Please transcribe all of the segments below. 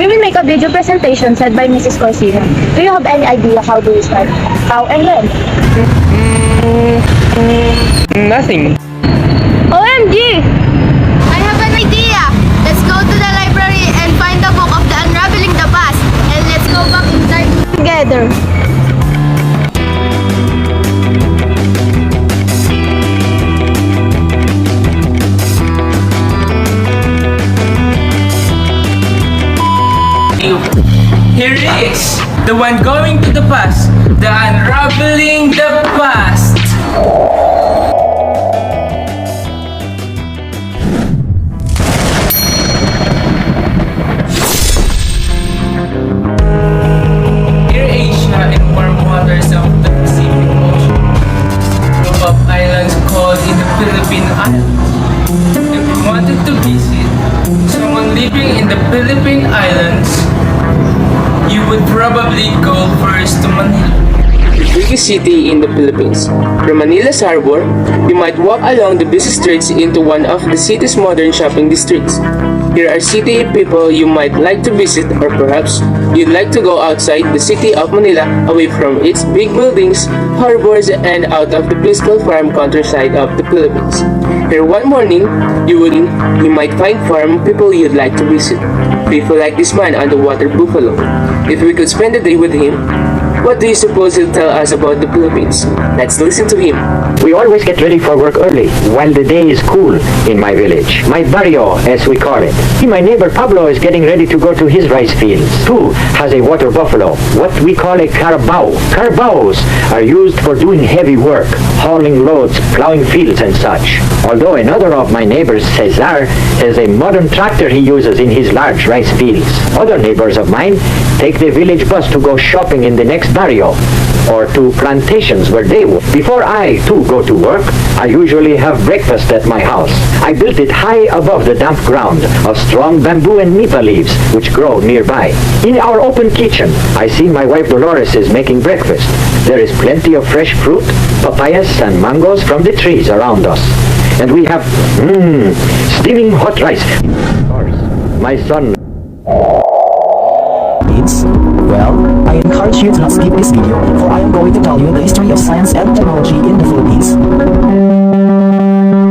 We will make a video presentation said by Mrs. Corsino. Do you have any idea how do we start? How and when? Nothing. OMG! I have an idea! Let's go to the library and find the book of the Unraveling the Past, and let's go back in time together. Here it is, the one going to the past, the Unraveling the Past. Near Asia and warm waters of the Pacific Ocean, group of islands called in the Philippine Islands. If you wanted to visit someone living in the Philippine Islands, you would probably go first to Manila, the biggest city in the Philippines. From Manila's harbor, you might walk along the busy streets into one of the city's modern shopping districts. Here are city people you might like to visit, or perhaps you'd like to go outside the city of Manila, away from its big buildings, harbors, and out of the peaceful farm countryside of the Philippines. Here one morning, you might find farm people you'd like to visit. People like this man on the water buffalo. If we could spend the day with him, what do you suppose he'll tell us about the Philippines? Let's listen to him. We always get ready for work early, while the day is cool in my village. My barrio, as we call it. My neighbor Pablo is getting ready to go to his rice fields. Too has a water buffalo, what we call a carabao. Carabaos are used for doing heavy work, hauling loads, plowing fields and such. Although another of my neighbors, Cesar, has a modern tractor he uses in his large rice fields. Other neighbors of mine take the village bus to go shopping in the next barrio, or to plantations where they work. Before I, too, go to work, I usually have breakfast at my house. I built it high above the damp ground of strong bamboo and nipa leaves, which grow nearby. In our open kitchen, I see my wife Dolores is making breakfast. There is plenty of fresh fruit, papayas and mangoes from the trees around us. And we have, steaming hot rice. Of course, my son. Well, I encourage you to not skip this video, for I am going to tell you the history of science and technology in the Philippines.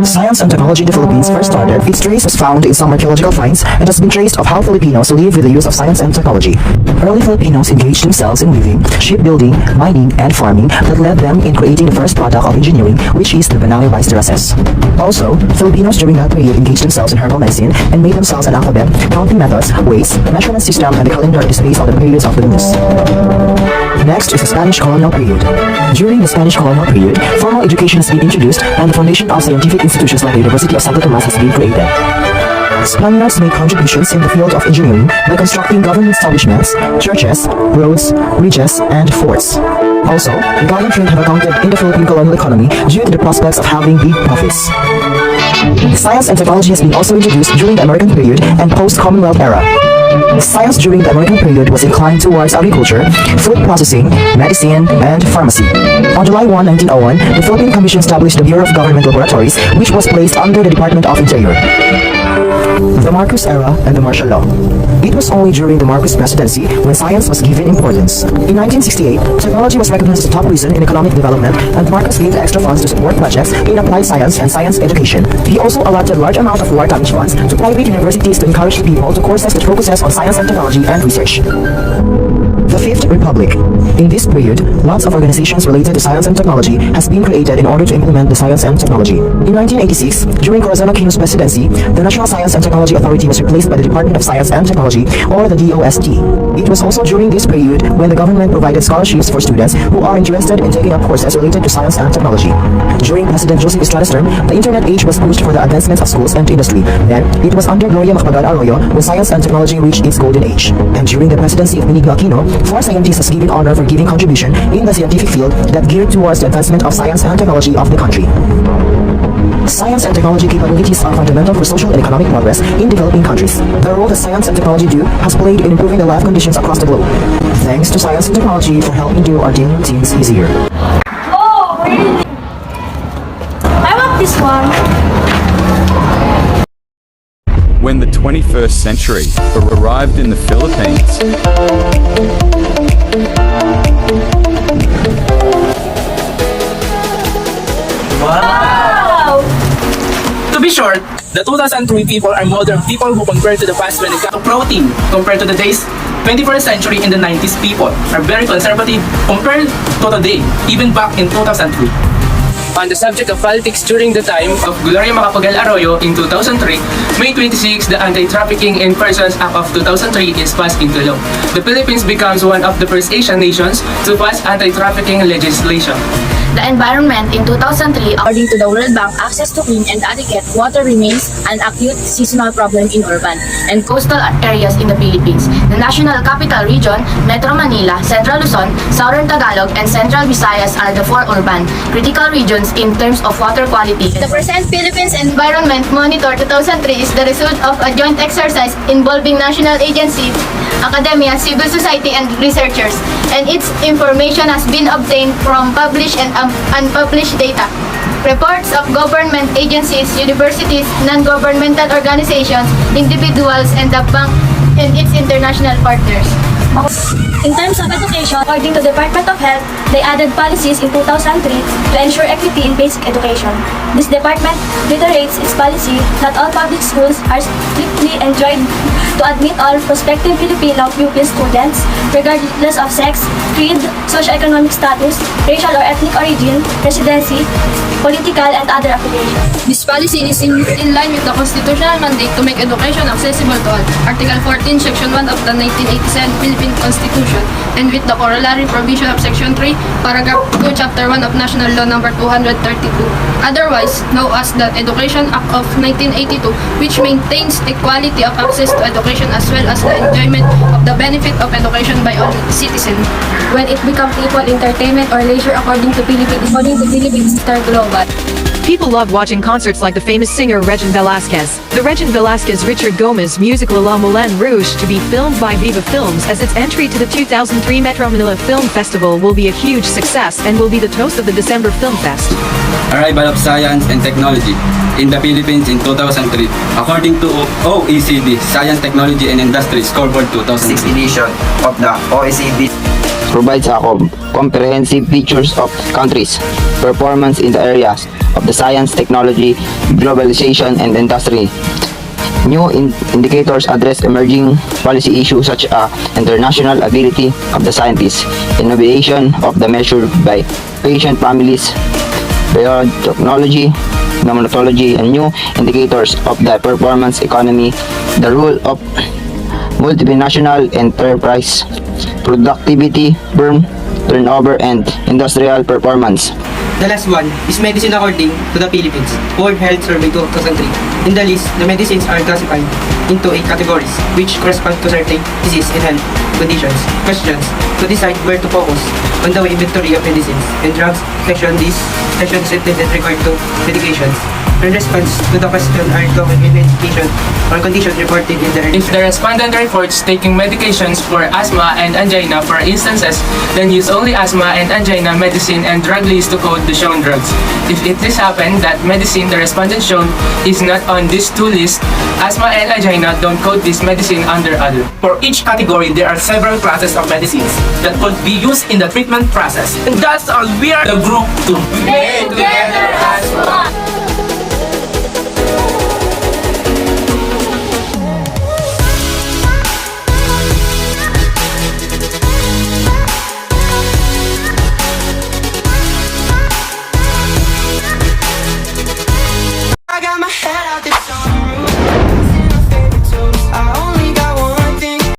Science and technology in the Philippines first started. Its trace was found in some archaeological finds and has been traced of how Filipinos live with the use of science and technology. Early Filipinos engaged themselves in weaving, shipbuilding, mining, and farming that led them in creating the first product of engineering, which is the banana rice terraces. Also, Filipinos during that period engaged themselves in herbal medicine and made themselves an alphabet, counting methods, weights, measurement system, and the calendar is based on the periods of the lunas. Next is the Spanish colonial period. During the Spanish colonial period, formal education has been introduced and the foundation of scientific institutions like the University of Santo Tomas has been created. Spaniards made contributions in the field of engineering by constructing government establishments, churches, roads, bridges, and forts. Also, garment trade have accounted in the Philippine colonial economy due to the prospects of having big profits. Science and technology has been also introduced during the American period and post-Commonwealth era. Science during the American period was inclined towards agriculture, food processing, medicine, and pharmacy. On July 1, 1901, the Philippine Commission established the Bureau of Government Laboratories, which was placed under the Department of Interior. The Marcos era and the martial law. It was only during the Marcos presidency when science was given importance. In 1968, technology was recognized as a top reason in economic development, and Marcos gave extra funds to support projects in applied science and science education. He also allotted large amount of war damage funds to private universities to encourage people to courses that focuses on science and technology and research. The Fifth Republic. In this period, lots of organizations related to science and technology has been created in order to implement the science and technology. In 1986, during Corazon Aquino's presidency, the National Science and Technology Authority was replaced by the Department of Science and Technology, or the DOST. It was also during this period when the government provided scholarships for students who are interested in taking up courses related to science and technology. During President Joseph Estrada's term, the internet age was pushed for the advancement of schools and industry. Then, it was under Gloria Macapagal Arroyo when science and technology reached its golden age. And during the presidency of Benigno Aquino, 4 scientists was given honor for giving contribution in the scientific field that geared towards the advancement of science and technology of the country. Science and technology capabilities are fundamental for social and economic progress in developing countries. The role that science and technology do has played in improving the life conditions across the globe. Thanks to science and technology for helping do our daily routines easier. Oh, really? I want this one. when the 21st century arrived in the Philippines. To be short, the 2003 people are modern people who compare to the past when it comes to protein compared to the days 21st century and the 90s people are very conservative compared to today, even back in 2003. On the subject of politics during the time of Gloria Macapagal Arroyo in 2003, May 26, the Anti-Trafficking in Persons Act of 2003 is passed into law. The Philippines becomes one of the first Asian nations to pass anti-trafficking legislation. The environment in 2003, according to the World Bank, access to clean and adequate water remains an acute seasonal problem in urban and coastal areas in the Philippines. The National Capital Region, Metro Manila, Central Luzon, Southern Tagalog, and Central Visayas are the four urban critical regions in terms of water quality. The present Philippines Environment Monitor 2003 is the result of a joint exercise involving national agencies, academia, civil society, and researchers, and its information has been obtained from published and unpublished data. Reports of government agencies, universities, non-governmental organizations, individuals, and the bank and its international partners. In terms of education, according to the Department of Health, they added policies in 2003 to ensure equity in basic education. This department reiterates its policy that all public schools are strictly enjoined to admit all prospective Filipino pupil students, regardless of sex, creed, socioeconomic status, racial or ethnic origin, residency, political, and other affiliations. This policy is in line with the constitutional mandate to make education accessible to all, Article 14, Section 1 of the 1987 Philippine Constitution, and with the corollary provision of Section 3, Paragraph 2, Chapter 1 of National Law Number 232. Otherwise known as the Education Act of 1982, which maintains equality of access to education as well as the enjoyment of the benefit of education by all citizens. When it becomes equal entertainment or leisure according to Philippines Star Global. People love watching concerts like the famous singer Regine Velasquez. The Regine Velasquez Richard Gomez musical La Moulin Rouge to be filmed by Viva Films as its entry to the 2003 Metro Manila Film Festival will be a huge success and will be the toast of the December Film Fest. Arrival of science and technology in the Philippines in 2003. According to OECD, Science, Technology and Industry Scoreboard 2006 edition of the OECD provides a comprehensive pictures of countries' performance in the areas of the science, technology, globalization, and industry. New indicators address emerging policy issues such as international ability of the scientists, innovation of the measure by patient families, biotechnology, pneumatology, and new indicators of the performance economy, the role of multinational enterprise, productivity, firm turnover, and industrial performance. The last one is medicine according to the Philippines World Health Survey 2003. In the list, the medicines are classified into 8 categories, which correspond to certain disease and health conditions. Questions: to decide where to focus on the inventory of medicines and drugs section. This section is intended regard to medications. In response to the question are the medication or condition reported in the If the respondent reports taking medications for asthma and angina for instances, then use only asthma and angina medicine and drug list to code the shown drugs. If it is happened that medicine the respondent shown is not on these two lists, asthma and angina don't code this medicine under other. For each category, there are several classes of medicines that could be used in the treatment process. And that's all we are the group to Stay together as one. I got my head out the